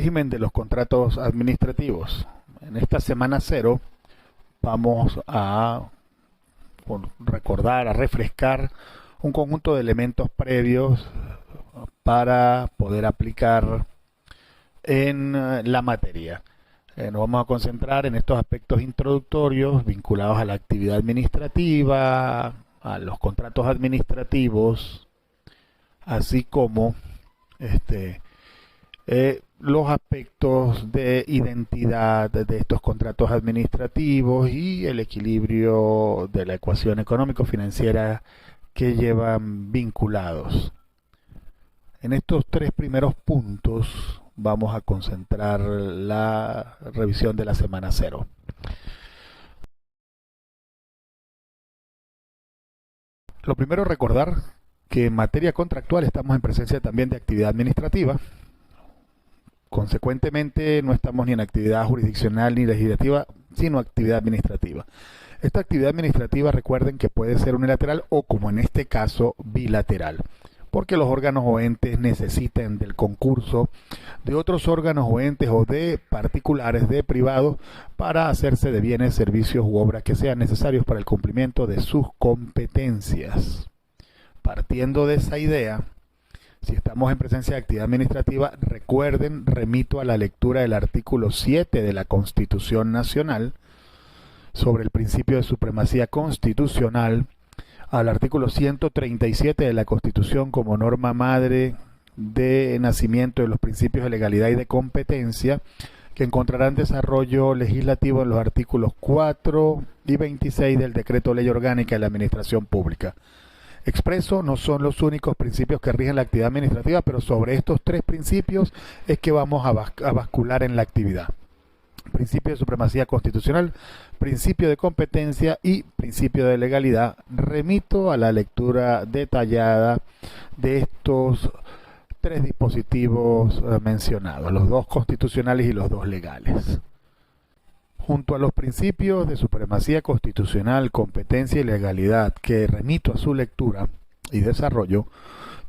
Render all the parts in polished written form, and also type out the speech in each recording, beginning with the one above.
régimen de los contratos administrativos. En esta semana cero vamos a recordar, a refrescar un conjunto de elementos previos para poder aplicar en la materia. Nos vamos a concentrar en estos aspectos introductorios vinculados a la actividad administrativa, a los contratos administrativos, así como los aspectos de identidad de estos contratos administrativos y el equilibrio de la ecuación económico-financiera que llevan vinculados. En estos tres primeros puntos vamos a concentrar la revisión de la semana cero. Lo primero, recordar que en materia contractual estamos en presencia también de actividad administrativa. Consecuentemente, no estamos ni en actividad jurisdiccional ni legislativa, sino actividad administrativa. Esta actividad administrativa, recuerden que puede ser unilateral o, como en este caso, bilateral, porque los órganos o entes necesitan del concurso de otros órganos o entes o de particulares, de privados, para hacerse de bienes, servicios u obras que sean necesarios para el cumplimiento de sus competencias. Partiendo de esa idea, si estamos en presencia de actividad administrativa, recuerden, remito a la lectura del artículo 7 de la Constitución Nacional sobre el principio de supremacía constitucional, al artículo 137 de la Constitución como norma madre de nacimiento de los principios de legalidad y de competencia, que encontrarán desarrollo legislativo en los artículos 4 y 26 del Decreto Ley Orgánica de la Administración Pública. Expreso, no son los únicos principios que rigen la actividad administrativa, pero sobre estos tres principios es que vamos a bascular en la actividad. Principio de supremacía constitucional, principio de competencia y principio de legalidad. Remito a la lectura detallada de estos tres dispositivos mencionados, los dos constitucionales y los dos legales. Junto a los principios de supremacía constitucional, competencia y legalidad que remito a su lectura y desarrollo,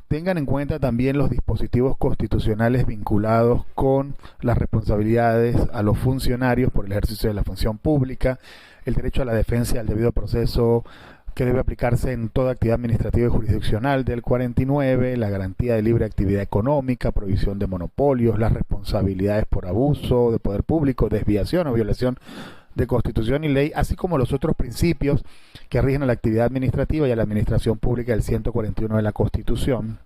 tengan en cuenta también los dispositivos constitucionales vinculados con las responsabilidades a los funcionarios por el ejercicio de la función pública, el derecho a la defensa y al debido proceso que debe aplicarse en toda actividad administrativa y jurisdiccional del 49, la garantía de libre actividad económica, prohibición de monopolios, las responsabilidades por abuso de poder público, desviación o violación de Constitución y ley, así como los otros principios que rigen a la actividad administrativa y a la administración pública del 141 de la Constitución.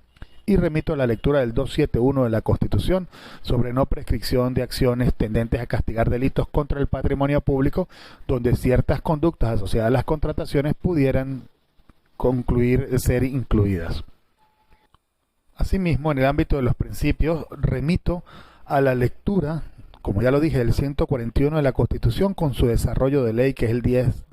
Y remito a la lectura del 271 de la Constitución sobre no prescripción de acciones tendentes a castigar delitos contra el patrimonio público, donde ciertas conductas asociadas a las contrataciones pudieran ser incluidas. Asimismo, en el ámbito de los principios, remito a la lectura, como ya lo dije, del 141 de la Constitución con su desarrollo de ley, que es el 10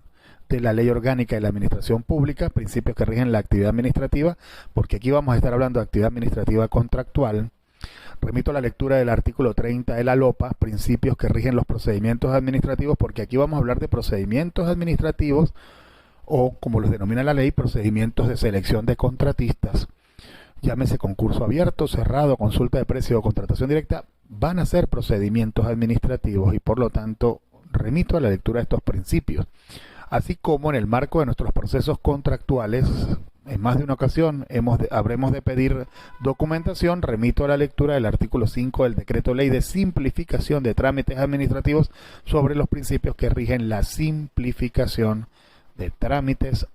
de la Ley Orgánica de la Administración Pública, principios que rigen la actividad administrativa, porque aquí vamos a estar hablando de actividad administrativa contractual. Remito a la lectura del artículo 30 de la LOPA, principios que rigen los procedimientos administrativos, porque aquí vamos a hablar de procedimientos administrativos o, como los denomina la ley, procedimientos de selección de contratistas. Llámese concurso abierto, cerrado, consulta de precio o contratación directa, van a ser procedimientos administrativos y por lo tanto remito a la lectura de estos principios. Así como en el marco de nuestros procesos contractuales, en más de una ocasión habremos de pedir documentación, remito a la lectura del artículo 5 del Decreto Ley de Simplificación de Trámites Administrativos sobre los principios que rigen la simplificación de trámites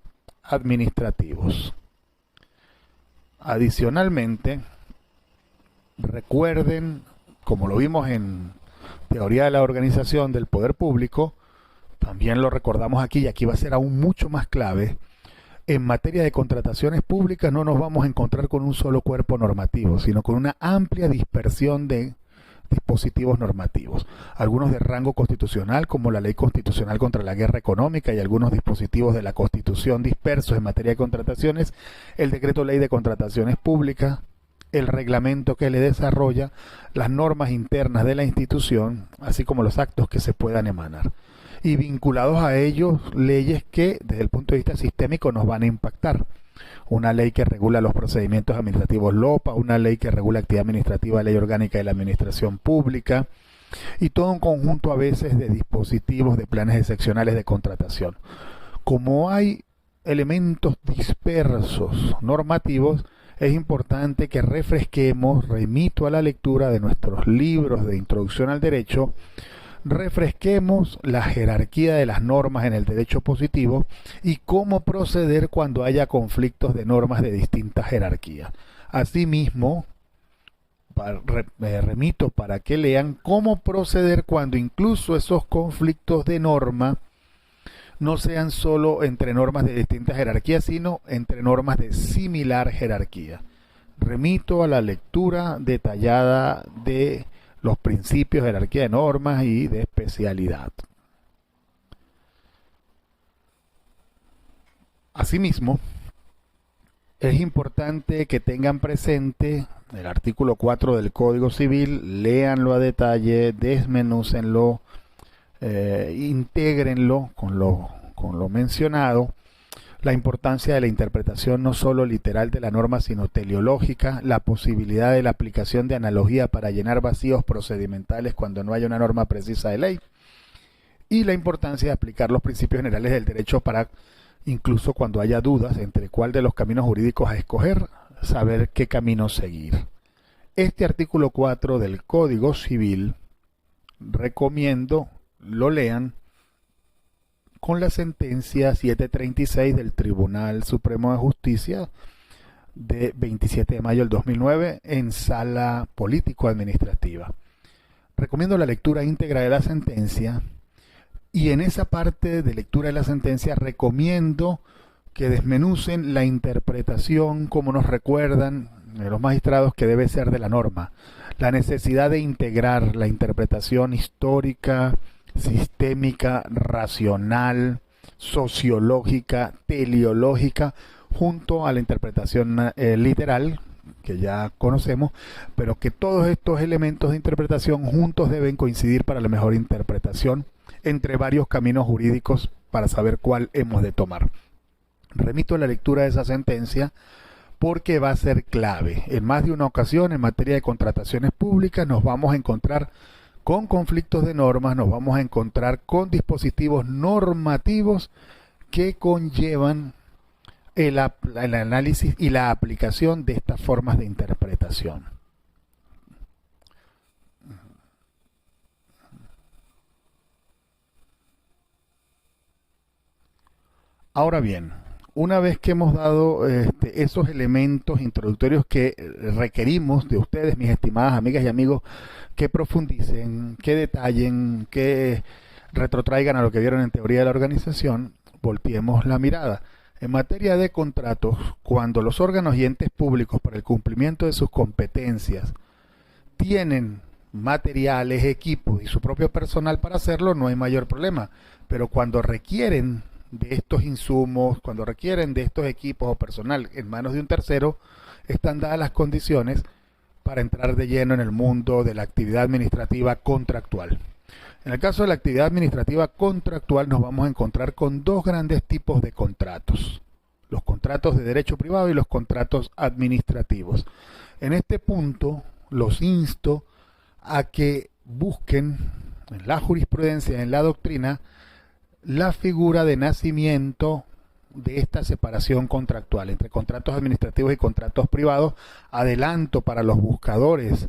administrativos. Adicionalmente, recuerden, como lo vimos en Teoría de la Organización del Poder Público, también lo recordamos aquí y aquí va a ser aún mucho más clave. En materia de contrataciones públicas no nos vamos a encontrar con un solo cuerpo normativo, sino con una amplia dispersión de dispositivos normativos. Algunos de rango constitucional, como la Ley Constitucional contra la Guerra Económica y algunos dispositivos de la Constitución dispersos en materia de contrataciones, el Decreto Ley de Contrataciones Públicas, el reglamento que le desarrolla, las normas internas de la institución, así como los actos que se puedan emanar. Y vinculados a ellos, leyes que desde el punto de vista sistémico nos van a impactar. una ley que regula los procedimientos administrativos LOPA, una ley que regula actividad administrativa, ley orgánica de la administración pública, y todo un conjunto a veces de dispositivos de planes excepcionales de contratación. Como hay elementos dispersos normativos, es importante que refresquemos, remito a la lectura de nuestros libros de introducción al derecho, refresquemos la jerarquía de las normas en el derecho positivo y cómo proceder cuando haya conflictos de normas de distintas jerarquías. Asimismo, remito para que lean cómo proceder cuando incluso esos conflictos de norma no sean solo entre normas de distintas jerarquías, sino entre normas de similar jerarquía. Remito a la lectura detallada de los principios, jerarquía de normas y de especialidad. Asimismo, es importante que tengan presente el artículo 4 del Código Civil, léanlo a detalle, desmenúcenlo, intégrenlo con lo mencionado, la importancia de la interpretación no solo literal de la norma, sino teleológica, la posibilidad de la aplicación de analogía para llenar vacíos procedimentales cuando no haya una norma precisa de ley, y la importancia de aplicar los principios generales del derecho para, incluso cuando haya dudas entre cuál de los caminos jurídicos a escoger, saber qué camino seguir. Este artículo 4 del Código Civil, recomiendo lo lean con la sentencia 736 del Tribunal Supremo de Justicia de 27 de mayo del 2009 en sala político-administrativa. Recomiendo la lectura íntegra de la sentencia, y en esa parte de lectura de la sentencia recomiendo que desmenucen la interpretación, como nos recuerdan los magistrados, que debe ser de la norma. La necesidad de integrar la interpretación histórica, sistémica, racional, sociológica, teleológica, junto a la interpretación literal, que ya conocemos, pero que todos estos elementos de interpretación juntos deben coincidir para la mejor interpretación entre varios caminos jurídicos para saber cuál hemos de tomar. Remito a la lectura de esa sentencia porque va a ser clave. En más de una ocasión, en materia de contrataciones públicas, nos vamos a encontrar con conflictos de normas, nos vamos a encontrar con dispositivos normativos que conllevan el análisis y la aplicación de estas formas de interpretación. Ahora bien, una vez que hemos dado esos elementos introductorios que requerimos de ustedes, mis estimadas amigas y amigos, que profundicen, que detallen, que retrotraigan a lo que vieron en teoría de la organización, volteemos la mirada. En materia de contratos, cuando los órganos y entes públicos, para el cumplimiento de sus competencias, tienen materiales, equipos y su propio personal para hacerlo, no hay mayor problema. Pero cuando requieren de estos insumos, cuando requieren de estos equipos o personal en manos de un tercero, están dadas las condiciones para entrar de lleno en el mundo de la actividad administrativa contractual. En el caso de la actividad administrativa contractual nos vamos a encontrar con dos grandes tipos de contratos: los contratos de derecho privado y los contratos administrativos. En este punto los insto a que busquen en la jurisprudencia, en la doctrina, la figura de nacimiento de esta separación contractual entre contratos administrativos y contratos privados. Adelanto para los buscadores,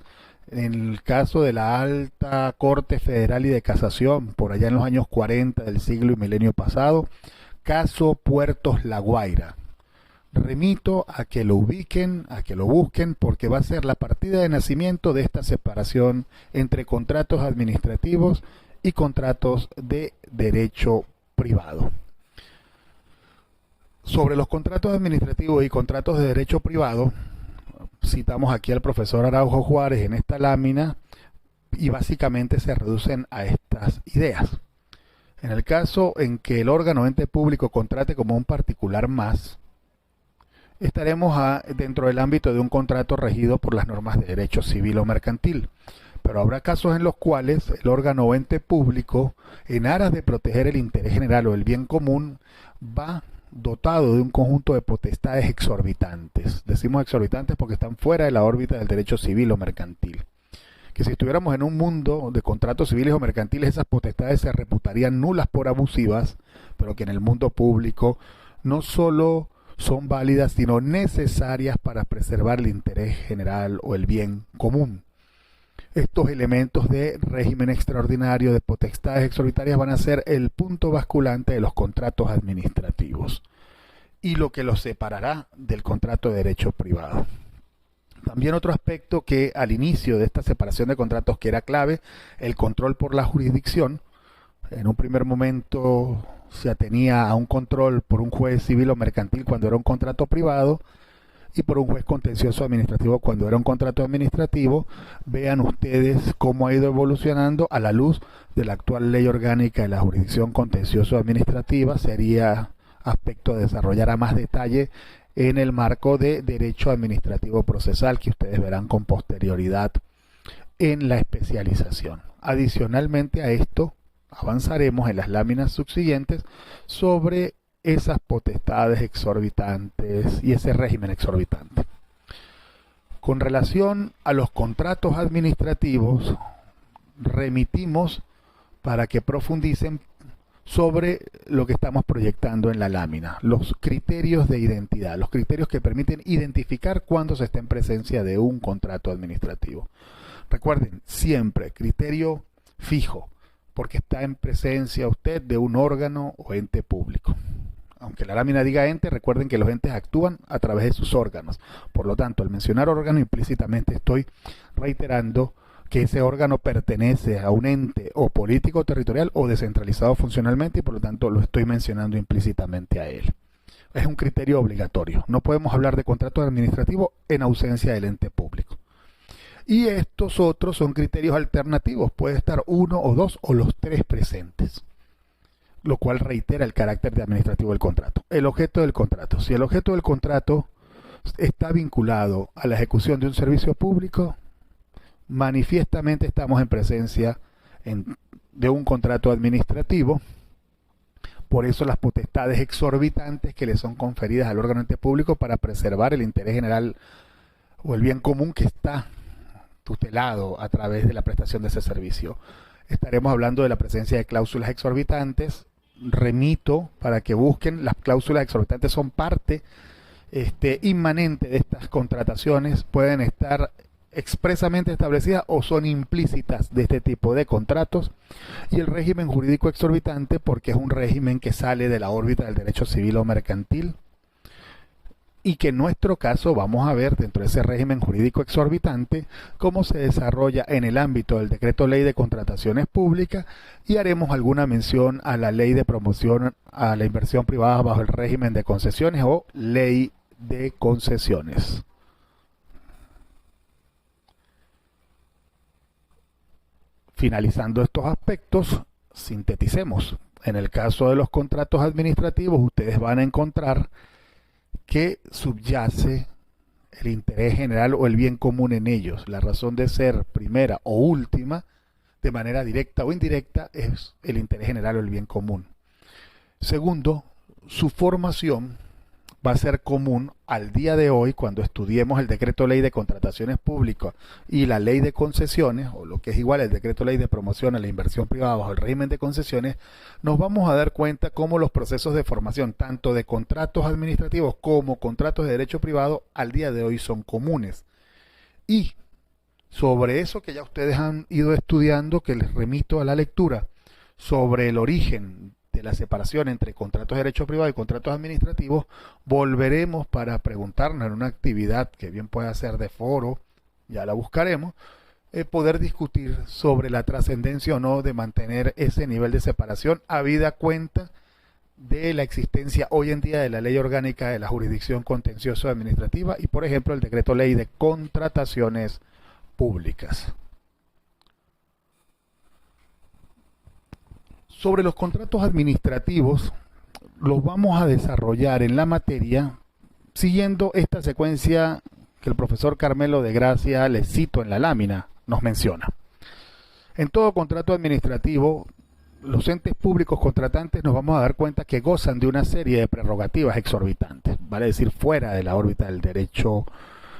en el caso de la Alta Corte Federal y de Casación, por allá en los años 40 del siglo y milenio pasado, caso Puertos La Guaira. Remito a que lo ubiquen, a que lo busquen, porque va a ser la partida de nacimiento de esta separación entre contratos administrativos y contratos de derecho privado. Sobre los contratos administrativos y contratos de derecho privado, citamos aquí al profesor Araujo Juárez en esta lámina y básicamente se reducen a estas ideas. En el caso en que el órgano o ente público contrate como un particular más, estaremos dentro del ámbito de un contrato regido por las normas de derecho civil o mercantil. Pero habrá casos en los cuales el órgano o ente público, en aras de proteger el interés general o el bien común, va dotado de un conjunto de potestades exorbitantes. Decimos exorbitantes porque están fuera de la órbita del derecho civil o mercantil. Que si estuviéramos en un mundo de contratos civiles o mercantiles, esas potestades se reputarían nulas por abusivas, pero que en el mundo público no solo son válidas, sino necesarias para preservar el interés general o el bien común. Estos elementos de régimen extraordinario de potestades exorbitarias van a ser el punto basculante de los contratos administrativos y lo que los separará del contrato de derecho privado. También otro aspecto que al inicio de esta separación de contratos que era clave, el control por la jurisdicción. En un primer momento se atenía a un control por un juez civil o mercantil cuando era un contrato privado y por un juez contencioso administrativo cuando era un contrato administrativo. Vean ustedes cómo ha ido evolucionando a la luz de la actual ley orgánica de la jurisdicción contencioso administrativa. Sería aspecto de desarrollar a más detalle en el marco de derecho administrativo procesal que ustedes verán con posterioridad en la especialización. Adicionalmente a esto, avanzaremos en las láminas subsiguientes sobre esas potestades exorbitantes y ese régimen exorbitante. Con relación a los contratos administrativos, remitimos para que profundicen sobre lo que estamos proyectando en la lámina, los criterios de identidad, los criterios que permiten identificar cuándo se está en presencia de un contrato administrativo. Recuerden, siempre criterio fijo, porque está en presencia usted de un órgano o ente público. Aunque la lámina diga ente, recuerden que los entes actúan a través de sus órganos. Por lo tanto, al mencionar órgano, implícitamente estoy reiterando que ese órgano pertenece a un ente o político territorial o descentralizado funcionalmente y por lo tanto lo estoy mencionando implícitamente a él. Es un criterio obligatorio. No podemos hablar de contrato administrativo en ausencia del ente público. Y estos otros son criterios alternativos. Puede estar uno o dos o los tres presentes, lo cual reitera el carácter de administrativo del contrato. El objeto del contrato. Si el objeto del contrato está vinculado a la ejecución de un servicio público, manifiestamente estamos en presencia de un contrato administrativo. Por eso las potestades exorbitantes que le son conferidas al órgano ente público para preservar el interés general o el bien común que está tutelado a través de la prestación de ese servicio. Estaremos hablando de la presencia de cláusulas exorbitantes. Remito para que busquen, las cláusulas exorbitantes son parte inmanente de estas contrataciones, pueden estar expresamente establecidas o son implícitas de este tipo de contratos. Y el régimen jurídico exorbitante porque es un régimen que sale de la órbita del derecho civil o mercantil y que en nuestro caso vamos a ver dentro de ese régimen jurídico exorbitante cómo se desarrolla en el ámbito del decreto ley de contrataciones públicas y haremos alguna mención a la ley de promoción a la inversión privada bajo el régimen de concesiones o ley de concesiones. Finalizando estos aspectos, sinteticemos. En el caso de los contratos administrativos, ustedes van a encontrar que subyace el interés general o el bien común en ellos. La razón de ser primera o última, de manera directa o indirecta, es el interés general o el bien común. Segundo, su formación va a ser común al día de hoy cuando estudiemos el decreto ley de contrataciones públicas y la ley de concesiones, o lo que es igual el decreto ley de promoción a la inversión privada bajo el régimen de concesiones. Nos vamos a dar cuenta cómo los procesos de formación tanto de contratos administrativos como contratos de derecho privado al día de hoy son comunes. Y sobre eso que ya ustedes han ido estudiando, que les remito a la lectura, sobre el origen de la separación entre contratos de derecho privado y contratos administrativos, volveremos para preguntarnos en una actividad que bien puede ser de foro, ya la buscaremos, poder discutir sobre la trascendencia o no de mantener ese nivel de separación habida cuenta de la existencia hoy en día de la ley orgánica de la jurisdicción contencioso administrativa y por ejemplo el decreto ley de contrataciones públicas. Sobre los contratos administrativos, los vamos a desarrollar en la materia siguiendo esta secuencia que el profesor Carmelo de Gracia, les cito en la lámina, nos menciona. En todo contrato administrativo los entes públicos contratantes nos vamos a dar cuenta que gozan de una serie de prerrogativas exorbitantes, vale decir, fuera de la órbita del derecho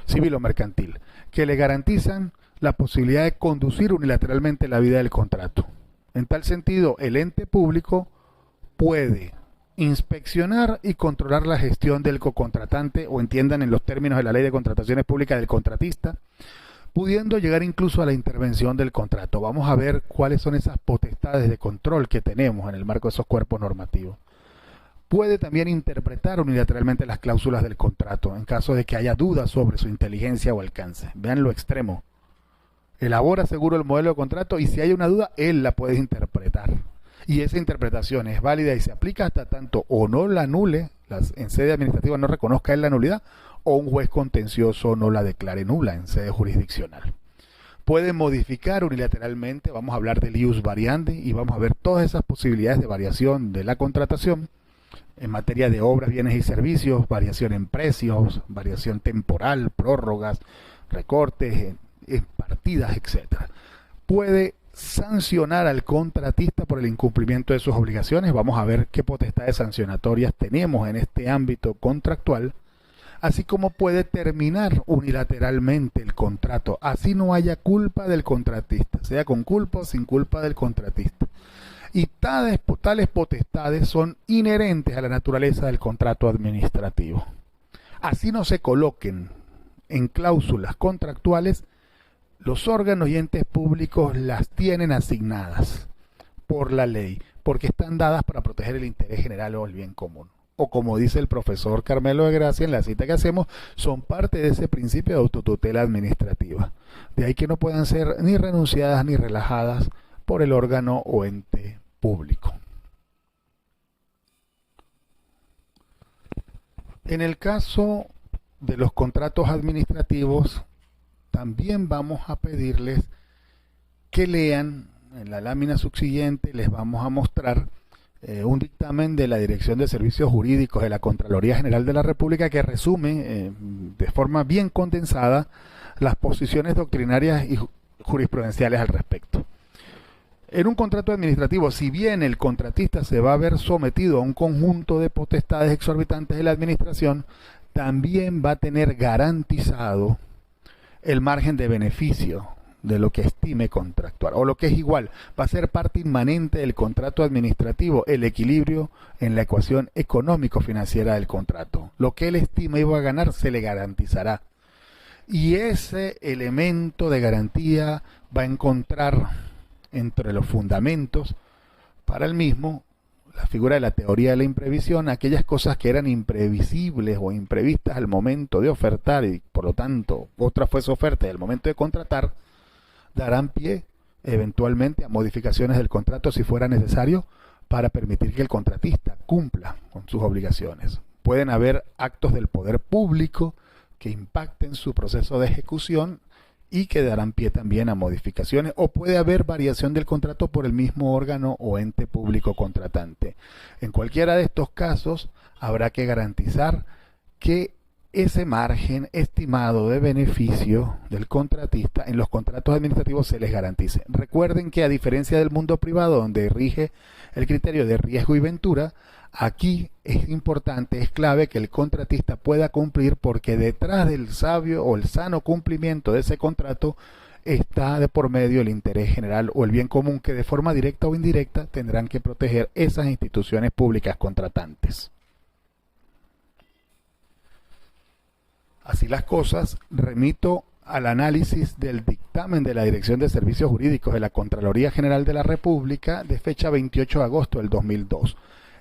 civil o mercantil, que le garantizan la posibilidad de conducir unilateralmente la vida del contrato. En tal sentido, el ente público puede inspeccionar y controlar la gestión del cocontratante, o entiendan en los términos de la Ley de Contrataciones Públicas, del contratista, pudiendo llegar incluso a la intervención del contrato. Vamos a ver cuáles son esas potestades de control que tenemos en el marco de esos cuerpos normativos. Puede también interpretar unilateralmente las cláusulas del contrato en caso de que haya dudas sobre su inteligencia o alcance. Vean lo extremo. Elabora seguro el modelo de contrato y si hay una duda, él la puede interpretar. Y esa interpretación es válida y se aplica hasta tanto o no la anule, en sede administrativa no reconozca él la nulidad, o un juez contencioso no la declare nula en sede jurisdiccional. Puede modificar unilateralmente, vamos a hablar del ius variandi y vamos a ver todas esas posibilidades de variación de la contratación en materia de obras, bienes y servicios, variación en precios, variación temporal, prórrogas, recortes, en partidas, etc. Puede sancionar al contratista por el incumplimiento de sus obligaciones. Vamos a ver qué potestades sancionatorias tenemos en este ámbito contractual, así como puede terminar unilateralmente el contrato, así no haya culpa del contratista, sea con culpa o sin culpa del contratista. Y tales potestades son inherentes a la naturaleza del contrato administrativo. Así no se coloquen en cláusulas contractuales, los órganos y entes públicos las tienen asignadas por la ley, porque están dadas para proteger el interés general o el bien común. O como dice el profesor Carmelo de Gracia en la cita que hacemos, son parte de ese principio de autotutela administrativa. De ahí que no puedan ser ni renunciadas ni relajadas por el órgano o ente público. En el caso de los contratos administrativos, también vamos a pedirles que lean en la lámina subsiguiente. Les vamos a mostrar un dictamen de la Dirección de Servicios Jurídicos de la Contraloría General de la República que resume de forma bien condensada las posiciones doctrinarias y jurisprudenciales al respecto. En un contrato administrativo, si bien el contratista se va a ver sometido a un conjunto de potestades exorbitantes de la administración, también va a tener garantizado el margen de beneficio de lo que estime contractual, o lo que es igual, va a ser parte inmanente del contrato administrativo el equilibrio en la ecuación económico-financiera del contrato. Lo que él estima iba a ganar se le garantizará. Y ese elemento de garantía va a encontrar entre los fundamentos para el mismo la figura de la teoría de la imprevisión, aquellas cosas que eran imprevisibles o imprevistas al momento de ofertar y por lo tanto otra fue su oferta y al momento de contratar, darán pie eventualmente a modificaciones del contrato si fuera necesario para permitir que el contratista cumpla con sus obligaciones. Pueden haber actos del poder público que impacten su proceso de ejecución y que darán pie también a modificaciones, o puede haber variación del contrato por el mismo órgano o ente público contratante. En cualquiera de estos casos habrá que garantizar que ese margen estimado de beneficio del contratista en los contratos administrativos se les garantice. Recuerden que a diferencia del mundo privado donde rige el criterio de riesgo y ventura, aquí es importante, es clave que el contratista pueda cumplir, porque detrás del sabio o el sano cumplimiento de ese contrato está de por medio el interés general o el bien común que de forma directa o indirecta tendrán que proteger esas instituciones públicas contratantes. Así las cosas, remito al análisis del dictamen de la Dirección de Servicios Jurídicos de la Contraloría General de la República de fecha 28 de agosto del 2002.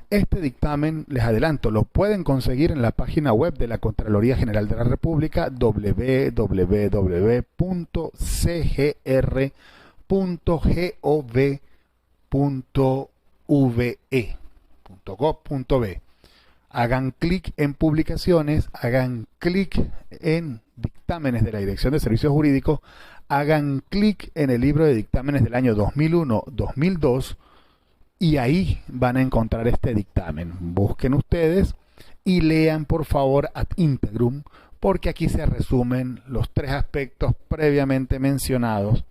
Este dictamen, les adelanto, lo pueden conseguir en la página web de la Contraloría General de la República, www.cgr.gov.be. Hagan clic en publicaciones, hagan clic en dictámenes de la Dirección de Servicios Jurídicos, hagan clic en el libro de dictámenes del año 2001-2002 y ahí van a encontrar este dictamen. Busquen ustedes y lean por favor ad integrum, porque aquí se resumen los tres aspectos previamente mencionados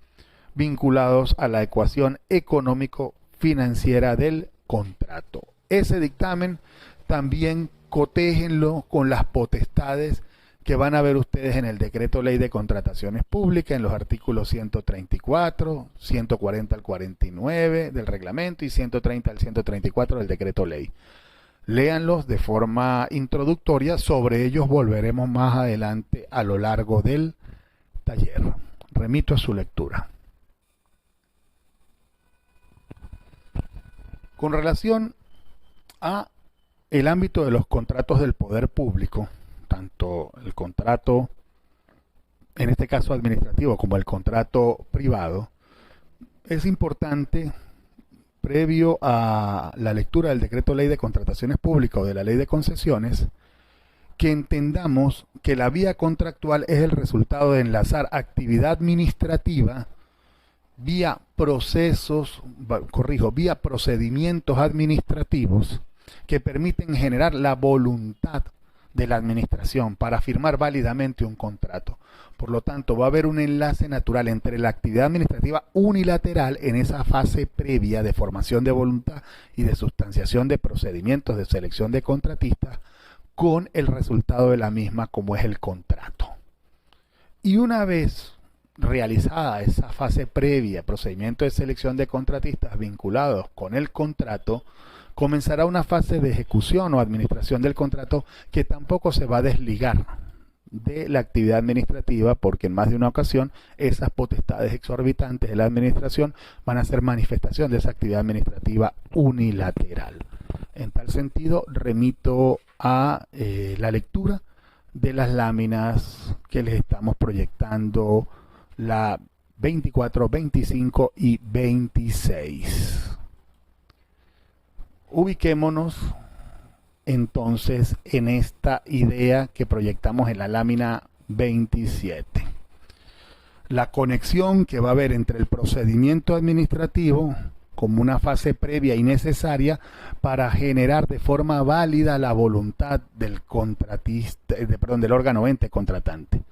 vinculados a la ecuación económico financiera del contrato. Ese dictamen también cotéjenlo con las potestades que van a ver ustedes en el Decreto Ley de Contrataciones Públicas, en los artículos 134, 140 al 49 del reglamento y 130 al 134 del Decreto Ley. Léanlos de forma introductoria, sobre ellos volveremos más adelante a lo largo del taller. Remito a su lectura. Con relación a el ámbito de los contratos del poder público, tanto el contrato, en este caso administrativo, como el contrato privado, es importante, previo a la lectura del Decreto Ley de Contrataciones Públicas o de la Ley de Concesiones, que entendamos que la vía contractual es el resultado de enlazar actividad administrativa vía procedimientos administrativos que permiten generar la voluntad de la administración para firmar válidamente un contrato. Por lo tanto, va a haber un enlace natural entre la actividad administrativa unilateral en esa fase previa de formación de voluntad y de sustanciación de procedimientos de selección de contratistas con el resultado de la misma, como es el contrato. Y una vez realizada esa fase previa, procedimiento de selección de contratistas vinculados con el contrato, comenzará una fase de ejecución o administración del contrato que tampoco se va a desligar de la actividad administrativa, porque en más de una ocasión esas potestades exorbitantes de la administración van a ser manifestación de esa actividad administrativa unilateral. En tal sentido, remito a la lectura de las láminas que les estamos proyectando, la 24, 25 y 26. Ubiquémonos entonces en esta idea que proyectamos en la lámina 27. La conexión que va a haber entre el procedimiento administrativo como una fase previa y necesaria para generar de forma válida la voluntad del contratista, del órgano ente contratante.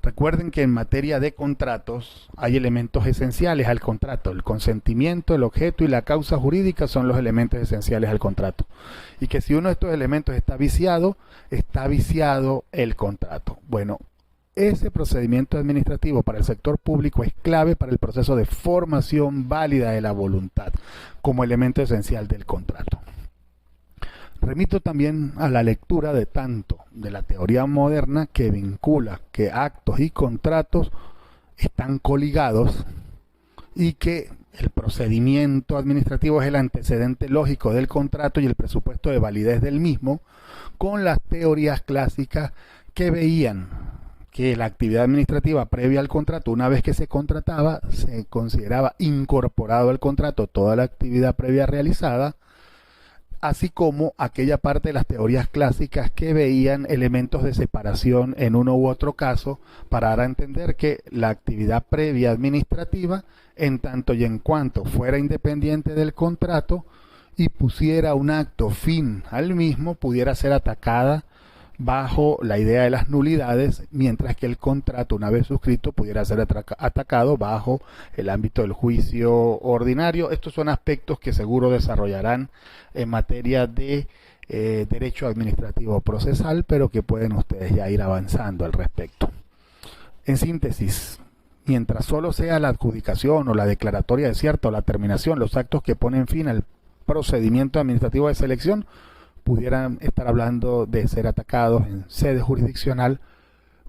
Recuerden que en materia de contratos hay elementos esenciales al contrato. El consentimiento, el objeto y la causa jurídica son los elementos esenciales al contrato. Y que si uno de estos elementos está viciado el contrato. Bueno, ese procedimiento administrativo para el sector público es clave para el proceso de formación válida de la voluntad como elemento esencial del contrato. Remito también a la lectura de tanto de la teoría moderna que vincula que actos y contratos están coligados y que el procedimiento administrativo es el antecedente lógico del contrato y el presupuesto de validez del mismo, con las teorías clásicas que veían que la actividad administrativa previa al contrato, una vez que se contrataba, se consideraba incorporado al contrato toda la actividad previa realizada, así como aquella parte de las teorías clásicas que veían elementos de separación en uno u otro caso para dar a entender que la actividad previa administrativa, en tanto y en cuanto fuera independiente del contrato y pusiera un acto fin al mismo, pudiera ser atacada bajo la idea de las nulidades, mientras que el contrato, una vez suscrito, pudiera ser atacado bajo el ámbito del juicio ordinario. Estos son aspectos que seguro desarrollarán en materia de derecho administrativo procesal, pero que pueden ustedes ya ir avanzando al respecto. En síntesis, mientras solo sea la adjudicación o la declaratoria desierta o la terminación los actos que ponen fin al procedimiento administrativo de selección, pudieran estar hablando de ser atacados en sede jurisdiccional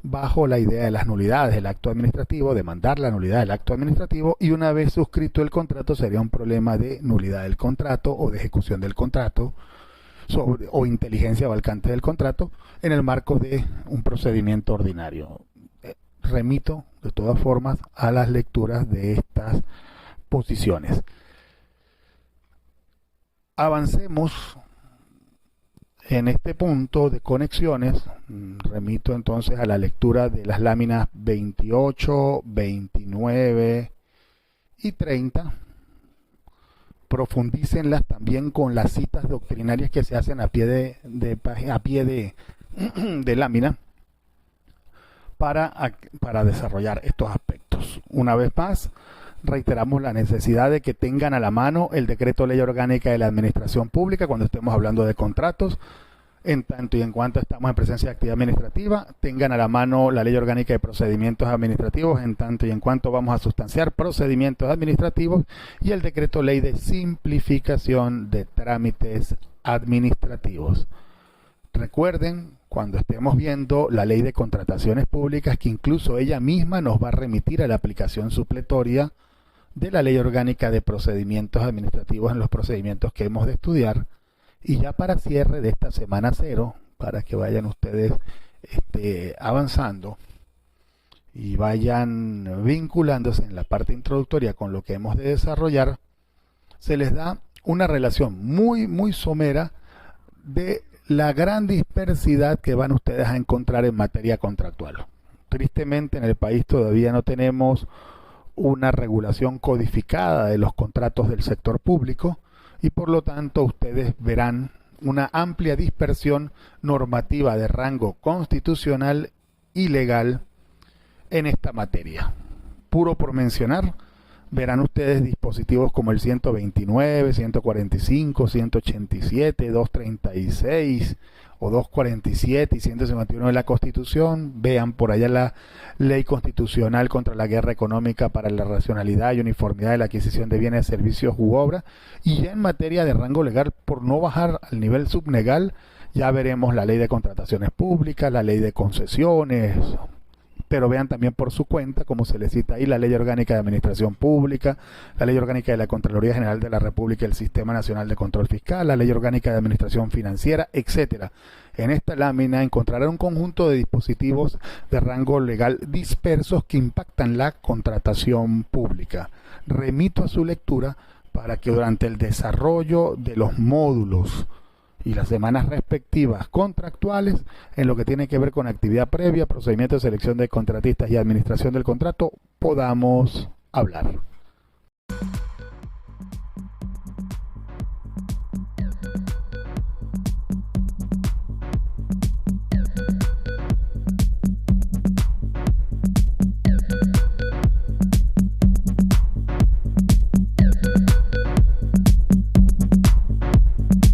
bajo la idea de las nulidades del acto administrativo, demandar la nulidad del acto administrativo, y una vez suscrito el contrato sería un problema de nulidad del contrato o de ejecución del contrato o inteligencia vacante del contrato en el marco de un procedimiento ordinario. Remito de todas formas a las lecturas de estas posiciones. Avancemos en este punto de conexiones. Remito entonces a la lectura de las láminas 28, 29 y 30. Profundícenlas también con las citas doctrinarias que se hacen a pie de lámina para desarrollar estos aspectos. Una vez más, reiteramos la necesidad de que tengan a la mano el decreto ley orgánica de la administración pública cuando estemos hablando de contratos, en tanto y en cuanto estamos en presencia de actividad administrativa, tengan a la mano la ley orgánica de procedimientos administrativos, en tanto y en cuanto vamos a sustanciar procedimientos administrativos, y el decreto ley de simplificación de trámites administrativos. Recuerden, cuando estemos viendo la ley de contrataciones públicas, que incluso ella misma nos va a remitir a la aplicación supletoria de la ley orgánica de procedimientos administrativos en los procedimientos que hemos de estudiar. Y ya para cierre de esta semana cero, para que vayan ustedes avanzando y vayan vinculándose en la parte introductoria con lo que hemos de desarrollar, se les da una relación muy somera de la gran dispersidad que van ustedes a encontrar en materia contractual. Tristemente en el país todavía no tenemos una regulación codificada de los contratos del sector público, y por lo tanto ustedes verán una amplia dispersión normativa de rango constitucional y legal en esta materia. Puro por mencionar, verán ustedes dispositivos como el 129, 145, 187, 236 o 247 y 151 de la Constitución. Vean por allá la Ley Constitucional contra la Guerra Económica para la Racionalidad y Uniformidad de la Adquisición de Bienes, Servicios u Obras. Y ya en materia de rango legal, por no bajar al nivel sublegal, ya veremos la Ley de Contrataciones Públicas, la Ley de Concesiones, pero vean también por su cuenta, como se les cita ahí, la Ley Orgánica de Administración Pública, la Ley Orgánica de la Contraloría General de la República y el Sistema Nacional de Control Fiscal, la Ley Orgánica de Administración Financiera, etcétera. En esta lámina encontrarán un conjunto de dispositivos de rango legal dispersos que impactan la contratación pública. Remito a su lectura para que durante el desarrollo de los módulos y las semanas respectivas contractuales, en lo que tiene que ver con actividad previa, procedimiento de selección de contratistas y administración del contrato, podamos hablar.